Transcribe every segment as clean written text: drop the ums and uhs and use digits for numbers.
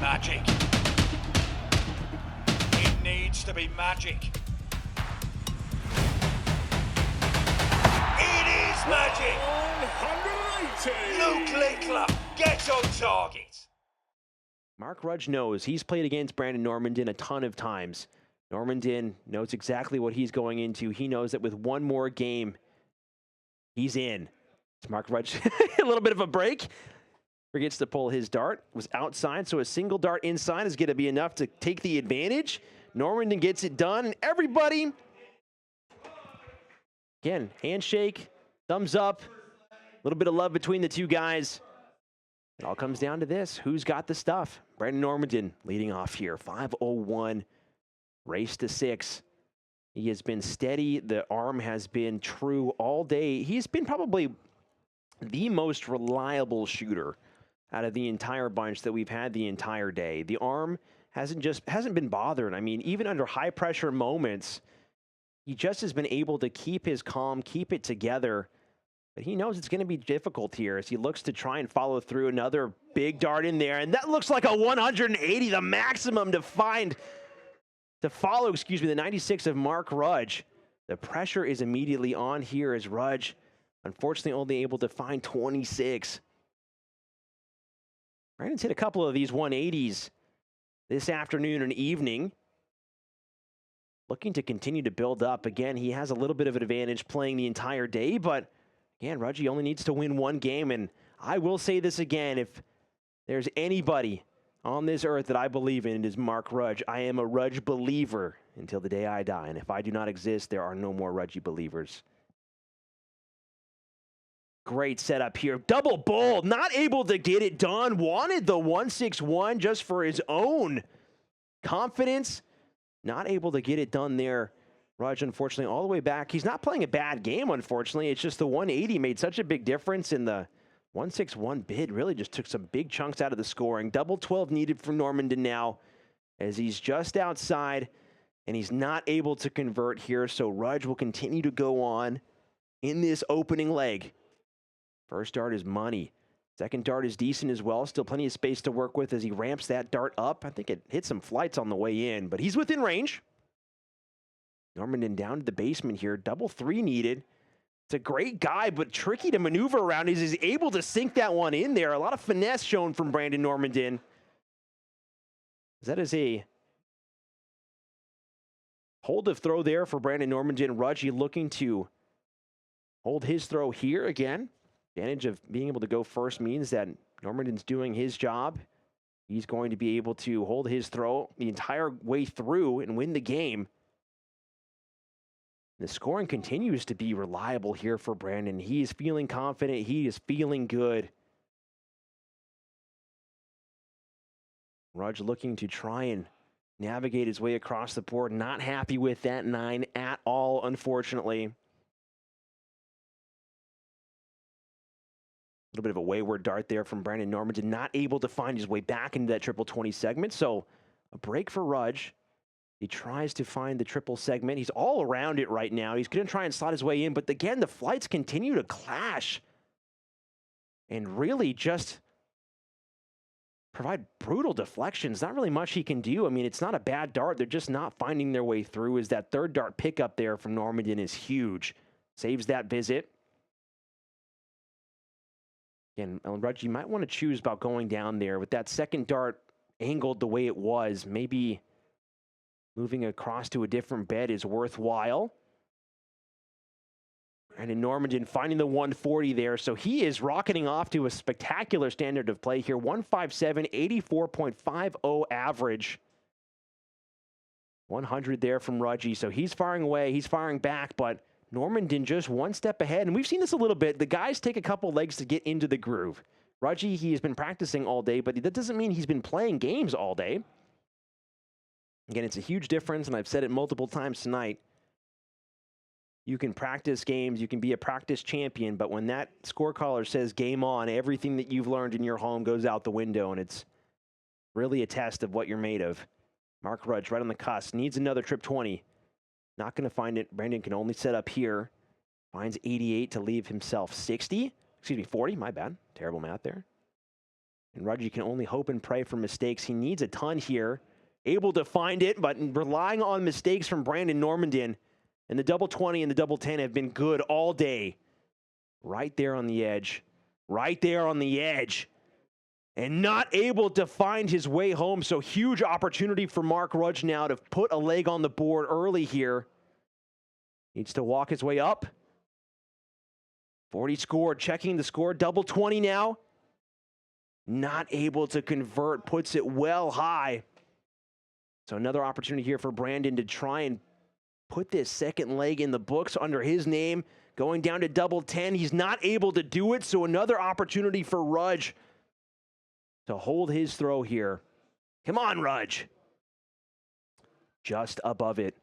magic. It needs to be magic. It is magic! 180! 𝗬𝗡𝗢𝗡𝗦𝗢𝗥 gets on target. Mark Rudge knows he's played against Brandon Normandin a ton of times. Normandin knows exactly what he's going into. He knows that with one more game, he's in. It's Mark Rudge, a little bit of a break. Forgets to pull his dart. Was outside, so a single dart inside is going to be enough to take the advantage. Normandin gets it done, and everybody, again, handshake, thumbs up, a little bit of love between the two guys. It all comes down to this. Who's got the stuff? Brandon Normandin leading off here. 5:01, race to 6. He has been steady. The arm has been true all day. He's been probably the most reliable shooter out of the entire bunch that we've had the entire day. The arm hasn't been bothered. I mean, even under high pressure moments, he just has been able to keep his calm, keep it together. But he knows it's going to be difficult here as he looks to try and follow through. Another big dart in there, and that looks like a 180, the maximum to follow, the 96 of Mark Rudge. The pressure is immediately on here as Rudge, unfortunately, only able to find 26. Brandon's hit a couple of these 180s this afternoon and evening. Looking to continue to build up. Again, he has a little bit of an advantage playing the entire day, but again, Rudge only needs to win one game, and I will say this again, if there's anybody on this earth that I believe in, it is Mark Rudge. I am a Rudge believer until the day I die, and if I do not exist, there are no more Rudge believers. Great setup here. Double bowl, not able to get it done. Wanted the 161 just for his own confidence. Not able to get it done there. Rudge, unfortunately, all the way back. He's not playing a bad game, unfortunately. It's just the 180 made such a big difference, in the 161 bid really just took some big chunks out of the scoring. Double 12 needed for Normandin now, as he's just outside, and he's not able to convert here, so Rudge will continue to go on in this opening leg. First dart is money. Second dart is decent as well. Still plenty of space to work with as he ramps that dart up. I think it hit some flights on the way in, but he's within range. Normandin down to the basement here. Double 3 needed. It's a great guy, but tricky to maneuver around. He's able to sink that one in there. A lot of finesse shown from Brandon Normandin. That is a hold of throw there for Brandon Normandin. Rudge looking to hold his throw here again. Advantage of being able to go first means that Normandin's doing his job. He's going to be able to hold his throw the entire way through and win the game. The scoring continues to be reliable here for Brandon. He is feeling confident. He is feeling good. Rudge looking to try and navigate his way across the board. Not happy with that 9 at all, unfortunately. A little bit of a wayward dart there from Brandon Normandin. Not able to find his way back into that triple 20 segment. So a break for Rudge. He tries to find the triple segment. He's all around it right now. He's going to try and slot his way in. But again, the flights continue to clash and really just provide brutal deflections. Not really much he can do. I mean, it's not a bad dart. They're just not finding their way through. As that third dart pickup there from Normandin is huge. Saves that visit. Again, Rudge, you might want to choose about going down there with that second dart angled the way it was. Maybe moving across to a different bed is worthwhile. And in Normandin finding the 140 there. So he is rocketing off to a spectacular standard of play here. 157, 84.50 average. 100 there from Rudge. So he's firing away. He's firing back, but Normandin just one step ahead. And we've seen this a little bit. The guys take a couple legs to get into the groove. Rudge, he has been practicing all day, but that doesn't mean he's been playing games all day. Again, it's a huge difference, and I've said it multiple times tonight. You can practice games, you can be a practice champion, but when that score caller says game on, everything that you've learned in your home goes out the window, and it's really a test of what you're made of. Mark Rudge right on the cusp, needs another trip 20. Not going to find it. Brandon can only set up here. Finds 88 to leave himself 40, my bad. Terrible math there. And Rudge can only hope and pray for mistakes. He needs a ton here. Able to find it, but relying on mistakes from Brandon Normandin. And the double 20 and the double 10 have been good all day. Right there on the edge. Right there on the edge. And not able to find his way home. So huge opportunity for Mark Rudge now to put a leg on the board early here. Needs to walk his way up. 40 scored, checking the score. Double 20 now. Not able to convert, puts it well high. So another opportunity here for Brandon to try and put this second leg in the books under his name. Going down to double 10. He's not able to do it, so another opportunity for Rudge to hold his throw here. Come on, Rudge. Just above it.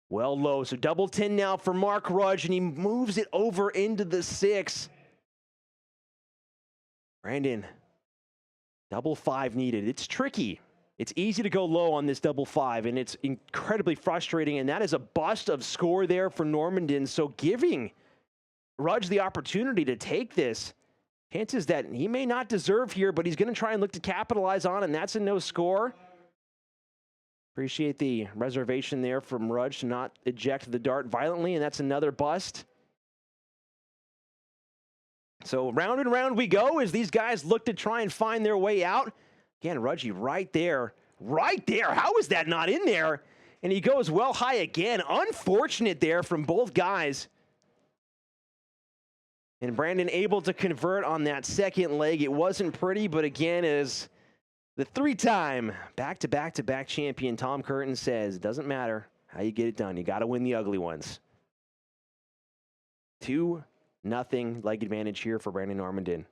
Well low, so double 10 now for Mark Rudge, and he moves it over into the 6. Brandon, double 5 needed. It's tricky. It's easy to go low on this double 5, and it's incredibly frustrating, and that is a bust of score there for Normandin, so giving Rudge the opportunity to take this. Chances that he may not deserve here, but he's going to try and look to capitalize on, and that's a no score. Appreciate the reservation there from Rudge to not eject the dart violently, and that's another bust. So round and round we go as these guys look to try and find their way out. Again, Rudge right there. Right there. How is that not in there? And he goes well high again. Unfortunate there from both guys. And Brandon able to convert on that second leg. It wasn't pretty, but again, as the 3-time back-to-back-to-back champion Tom Curtin says, it doesn't matter how you get it done. You got to win the ugly ones. 2-0 leg advantage here for Brandon Normandin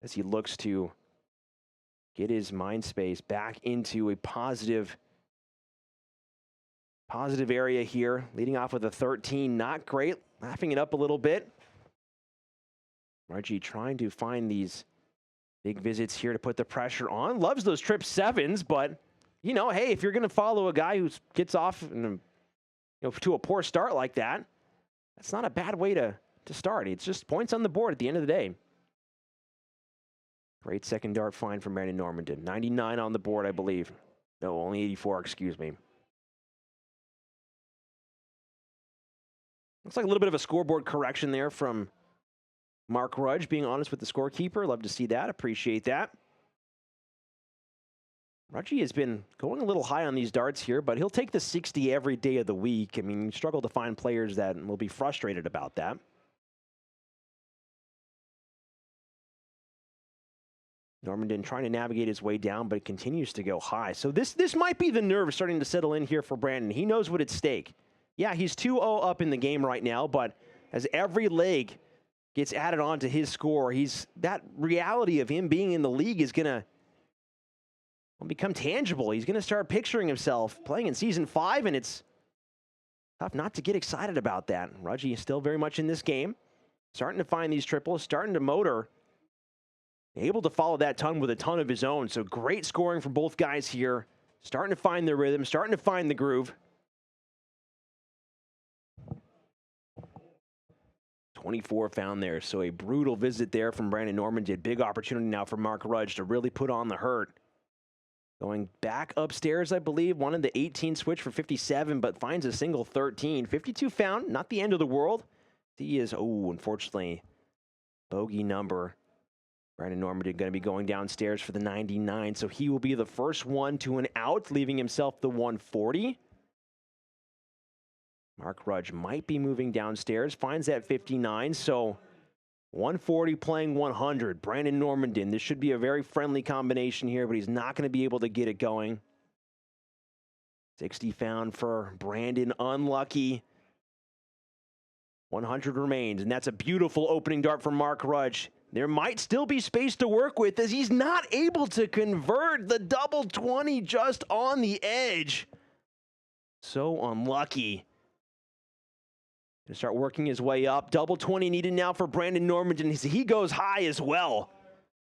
as he looks to get his mind space back into a positive area here. Leading off with a 13, not great. Laughing it up a little bit. Rudge trying to find these big visits here to put the pressure on. Loves those trip 7s, but, you know, hey, if you're going to follow a guy who gets off to a poor start like that, that's not a bad way to start. It's just points on the board at the end of the day. Great second dart find from Brandon Normandin. 99 on the board, I believe. No, only 84, excuse me. Looks like a little bit of a scoreboard correction there from Mark Rudge, being honest with the scorekeeper. Love to see that. Appreciate that. Rudge has been going a little high on these darts here, but he'll take the 60 every day of the week. I mean, you struggle to find players that will be frustrated about that. Normandin trying to navigate his way down, but it continues to go high. So this might be the nerve starting to settle in here for Brandon. He knows what at stake. Yeah, he's 2-0 up in the game right now, but as every leg gets added on to his score, that reality of him being in the league is going to become tangible. He's going to start picturing himself playing in Season 5, and it's tough not to get excited about that. Rudge is still very much in this game, starting to find these triples, starting to motor, able to follow that ton with a ton of his own. So great scoring from both guys here, starting to find their rhythm, starting to find the groove. 24 found there, so a brutal visit there from Brandon Normandin. Big opportunity now for Mark Rudge to really put on the hurt. Going back upstairs, I believe, wanted the 18 switch for 57, but finds a single 13. 52 found, not the end of the world. He is, unfortunately, bogey number. Brandon Normandin going to be going downstairs for the 99, so he will be the first one to an out, leaving himself the 140. Mark Rudge might be moving downstairs, finds that 59, so 140 playing 100. Brandon Normandin, this should be a very friendly combination here, but he's not going to be able to get it going. 60 found for Brandon, unlucky. 100 remains, and that's a beautiful opening dart for Mark Rudge. There might still be space to work with as he's not able to convert the double 20 just on the edge. So unlucky. Gonna start working his way up. Double 20 needed now for Brandon Normandin. He goes high as well.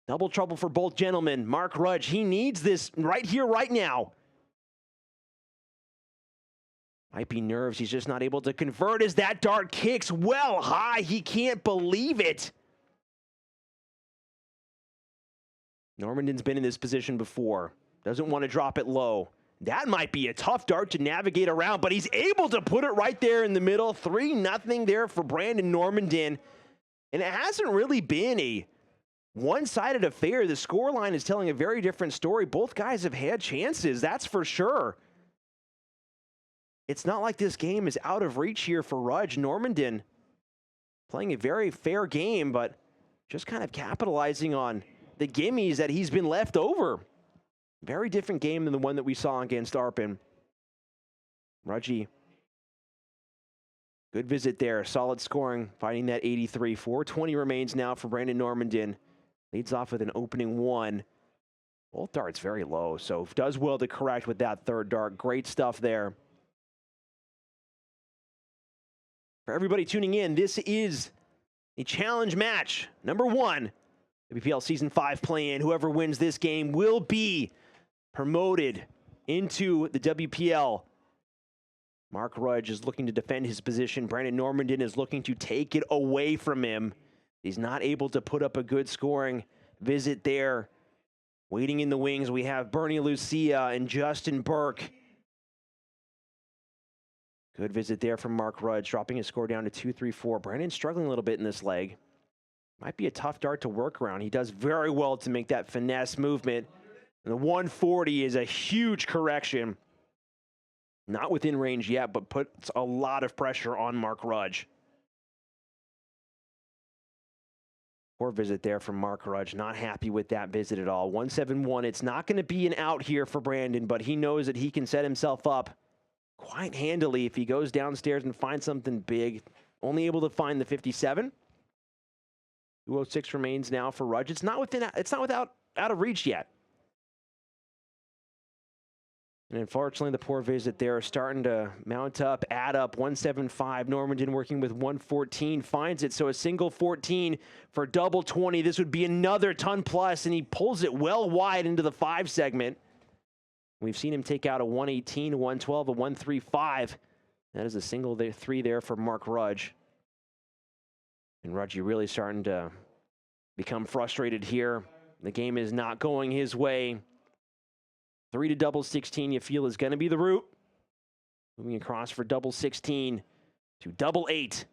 Double trouble for both gentlemen. Mark Rudge, he needs this right here, right now. Might be nerves. He's just not able to convert as that dart kicks well high. He can't believe it. Normandin's been in this position before. Doesn't want to drop it low. That might be a tough dart to navigate around, but he's able to put it right there in the middle. 3-0 there for Brandon Normandin. And it hasn't really been a one-sided affair. The scoreline is telling a very different story. Both guys have had chances, that's for sure. It's not like this game is out of reach here for Rudge. Normandin playing a very fair game, but just kind of capitalizing on the gimmies that he's been left over. Very different game than the one that we saw against 𝗬𝗟𝗡. Rudge, good visit there. Solid scoring, finding that 83. 4:20 remains now for Brandon Normandin. Leads off with an opening 1. Both darts very low, so does well to correct with that third dart. Great stuff there. For everybody tuning in, this is a challenge match. Number 1, WPL Season 5 play-in. Whoever wins this game will be promoted into the WPL. Mark Rudge is looking to defend his position. Brandon Normandin is looking to take it away from him. He's not able to put up a good scoring visit there. Waiting in the wings, we have 𝗣𝗟𝗔𝗬 and Justin Burke. Good visit there from Mark Rudge, dropping his score down to 2-3-4. Brandon struggling a little bit in this leg. Might be a tough dart to work around. He does very well to make that finesse movement. And the 140 is a huge correction. Not within range yet, but puts a lot of pressure on Mark Rudge. Poor visit there from Mark Rudge. Not happy with that visit at all. 171. It's not going to be an out here for Brandon, but he knows that he can set himself up quite handily if he goes downstairs and finds something big. Only able to find the 57. 206 remains now for Rudge. It's not out of reach yet. And unfortunately, the poor visit there is starting to mount up, add up. 175. Normandin working with 114, finds it. So a single 14 for double 20. This would be another ton plus, and he pulls it well wide into the 5 segment. We've seen him take out a 118, a 112, a 135. That is a single 3 there for Mark Rudge. And Rudge really starting to become frustrated here. The game is not going his way. 3 to double 16, you feel is going to be the route. Moving across for double 16 to double 8.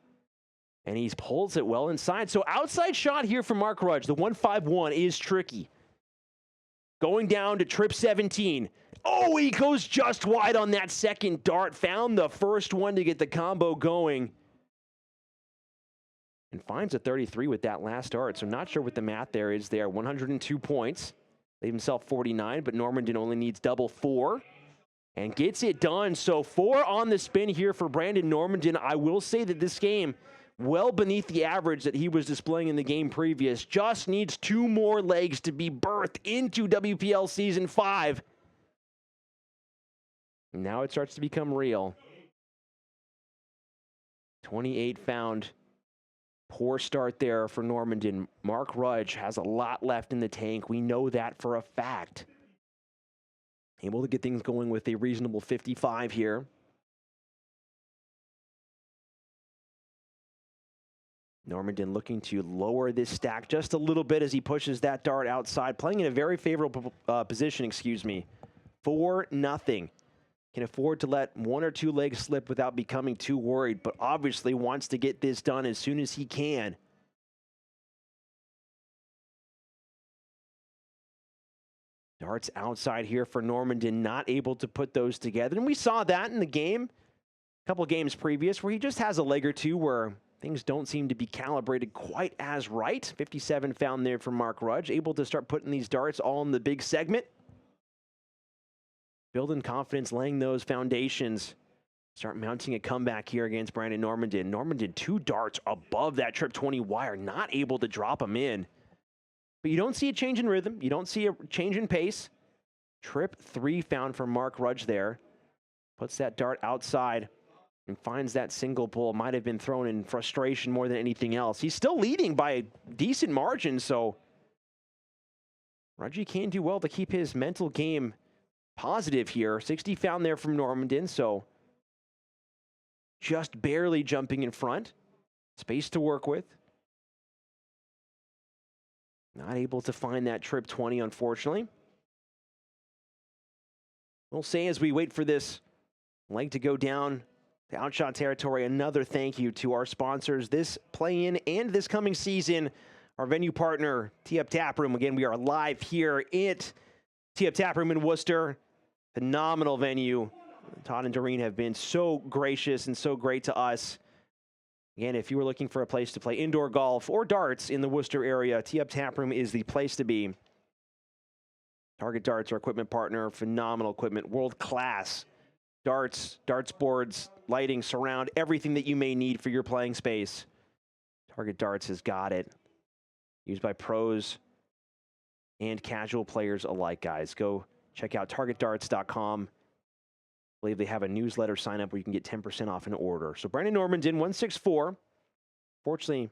And he pulls it well inside. So outside shot here for Mark Rudge. The 151 is tricky. Going down to trip 17. Oh, he goes just wide on that second dart. Found the first one to get the combo going. And finds a 33 with that last dart. So not sure what the math there is there. 102 points. Leave himself 49, but Normandin only needs double 4. And gets it done. So 4 on the spin here for Brandon Normandin. I will say that this game, well beneath the average that he was displaying in the game previous. Just needs 2 more legs to be birthed into WPL Season 5. Now it starts to become real. 28 found. Poor start there for Normandin. Mark Rudge has a lot left in the tank. We know that for a fact. Able to get things going with a reasonable 55 here. Normandin looking to lower this stack just a little bit as he pushes that dart outside. Playing in a very favorable position, 4-0. Can afford to let 1 or 2 legs slip without becoming too worried, but obviously wants to get this done as soon as he can. Darts outside here for Normandin, not able to put those together. And we saw that in the game, a couple games previous, where he just has a leg or two where things don't seem to be calibrated quite as right. 57 found there for Mark Rudge, able to start putting these darts all in the big segment. Building confidence, laying those foundations. Start mounting a comeback here against Brandon Normandin. Normandin 2 darts above that trip 20 wire, not able to drop them in. But you don't see a change in rhythm. You don't see a change in pace. Trip 3 found for Mark Rudge there. Puts that dart outside and finds that single pull. Might have been thrown in frustration more than anything else. He's still leading by a decent margin, so Rudge can do well to keep his mental game positive here. 60 found there from Normandin, so just barely jumping in front. Space to work with. Not able to find that trip 20, unfortunately. We'll say as we wait for this leg to go down to outshot territory, another thank you to our sponsors this play-in and this coming season. Our venue partner, 𝗬𝗟𝗡 Taproom. Again, we are live here at 𝗬𝗟𝗡 Taproom in Worcester. Phenomenal venue. Todd and Doreen have been so gracious and so great to us. Again, if you were looking for a place to play indoor golf or darts in the Worcester area, 𝗬𝗟𝗡 Taproom is the place to be. Target Darts, our equipment partner, phenomenal equipment, world-class darts, darts boards, lighting, surround, everything that you may need for your playing space. Target Darts has got it. Used by pros and casual players alike, guys. Go check out targetdarts.com. I believe they have a newsletter sign up where you can get 10% off an order. So Brandon Normandin, 164. Fortunately,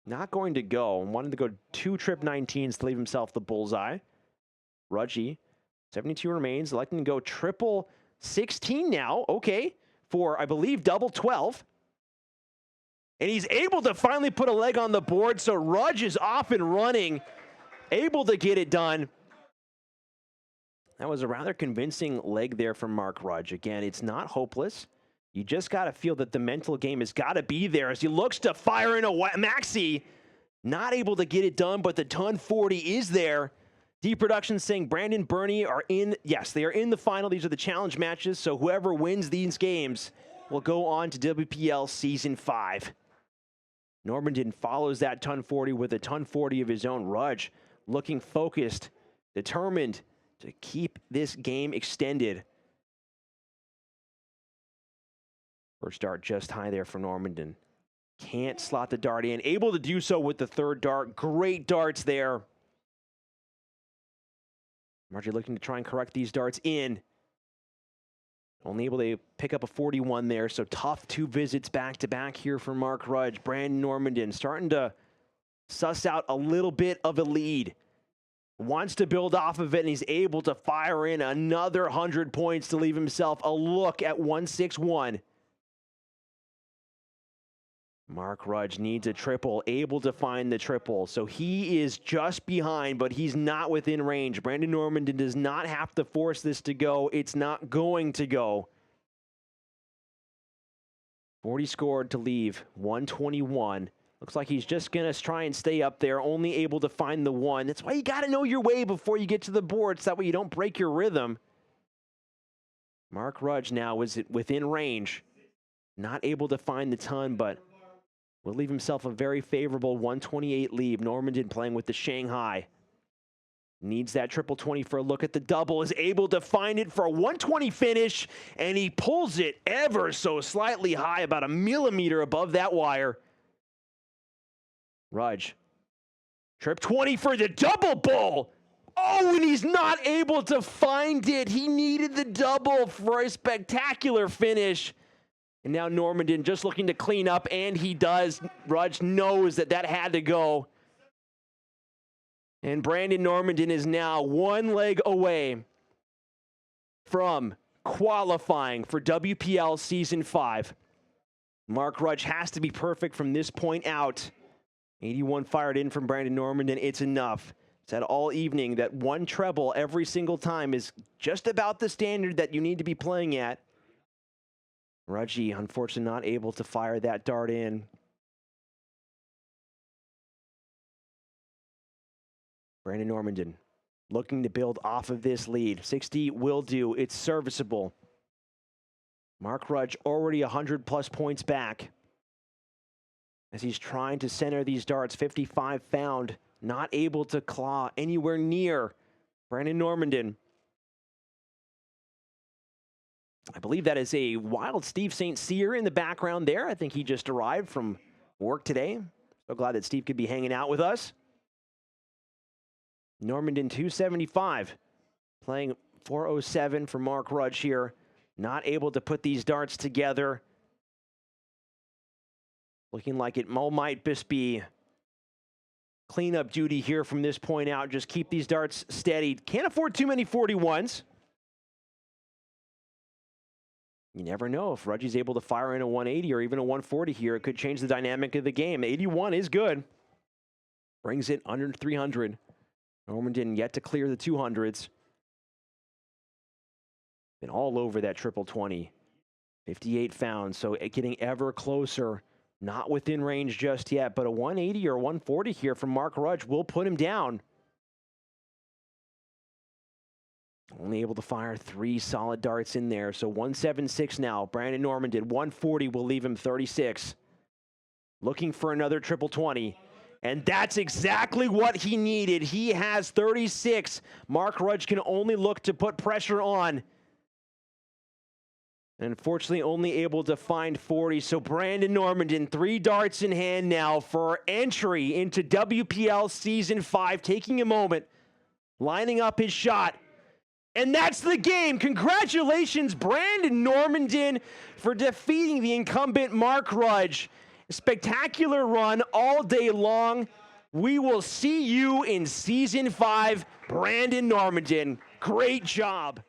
not going to go. Wanted to go 2 trip 19s to leave himself the bullseye. Rudge, 72 remains. Electing to go triple 16 now. Okay. For, I believe, double 12. And he's able to finally put a leg on the board. So Rudge is off and running. Able to get it done. That was a rather convincing leg there from Mark Rudge. Again, it's not hopeless. You just got to feel that the mental game has got to be there as he looks to fire in a maxi. Not able to get it done, but the ton 40 is there. D Productions saying Brandon Burney are in. Yes, they are in the final. These are the challenge matches. So whoever wins these games will go on to WPL Season 5. Normandin follows that ton 40 with a ton 40 of his own. Rudge looking focused, determined to keep this game extended. First dart just high there for Normandin. Can't slot the dart in. Able to do so with the third dart. Great darts there. Margie looking to try and correct these darts in. Only able to pick up a 41 there, so tough 2 visits back-to-back here for Mark Rudge. Brandon Normandin starting to suss out a little bit of a lead. Wants to build off of it, and he's able to fire in another 100 points to leave himself a look at 161. Mark Rudge needs a triple, able to find the triple. So he is just behind, but he's not within range. Brandon Normandin does not have to force this to go. It's not going to go. 40 scored to leave, 121. Looks like he's just going to try and stay up there, only able to find the 1. That's why you got to know your way before you get to the board, so that way you don't break your rhythm. Mark Rudge now is within range. Not able to find the ton, but will leave himself a very favorable 128 lead. Normandin playing with the Shanghai. Needs that triple 20 for a look at the double. Is able to find it for a 120 finish, and he pulls it ever so slightly high, about a millimeter above that wire. Rudge. Trip 20 for the double bull. Oh, and he's not able to find it. He needed the double for a spectacular finish. And now Normandin just looking to clean up, and he does. Rudge knows that that had to go. And Brandon Normandin is now 1 leg away from qualifying for WPL Season 5. Mark Rudge has to be perfect from this point out. 81 fired in from Brandon Normandin. It's enough. Said all evening that 1 treble every single time is just about the standard that you need to be playing at. Rudge, unfortunately, not able to fire that dart in. Brandon Normandin looking to build off of this lead. 60 will do. It's serviceable. Mark Rudge already 100+ points back as he's trying to center these darts. 55 found. Not able to claw anywhere near Brandon Normandin. I believe that is a wild Steve St. Cyr in the background there. I think he just arrived from work today. So glad that Steve could be hanging out with us. Normandin 275, playing 407 for Mark Rudge here. Not able to put these darts together. Looking like it might just be cleanup duty here from this point out. Just keep these darts steady. Can't afford too many 41s. You never know if Rudge's able to fire in a 180 or even a 140 here. It could change the dynamic of the game. 81 is good. Brings it under 300. Normandin yet to clear the 200s. Been all over that triple 20. 58 found, so getting ever closer. Not within range just yet, but a 180 or 140 here from Mark Rudge will put him down. Only able to fire 3 solid darts in there, so 176 now. Brandon Normandin, 140 will leave him 36. Looking for another triple 20. And that's exactly what he needed. He has 36. Mark Rudge can only look to put pressure on. And unfortunately, only able to find 40. So Brandon Normandin, 3 darts in hand now for entry into WPL Season 5. Taking a moment, lining up his shot. And that's the game. Congratulations, Brandon Normandin, for defeating the incumbent Mark Rudge. Spectacular run all day long. We will see you in Season 5. Brandon Normandin, great job.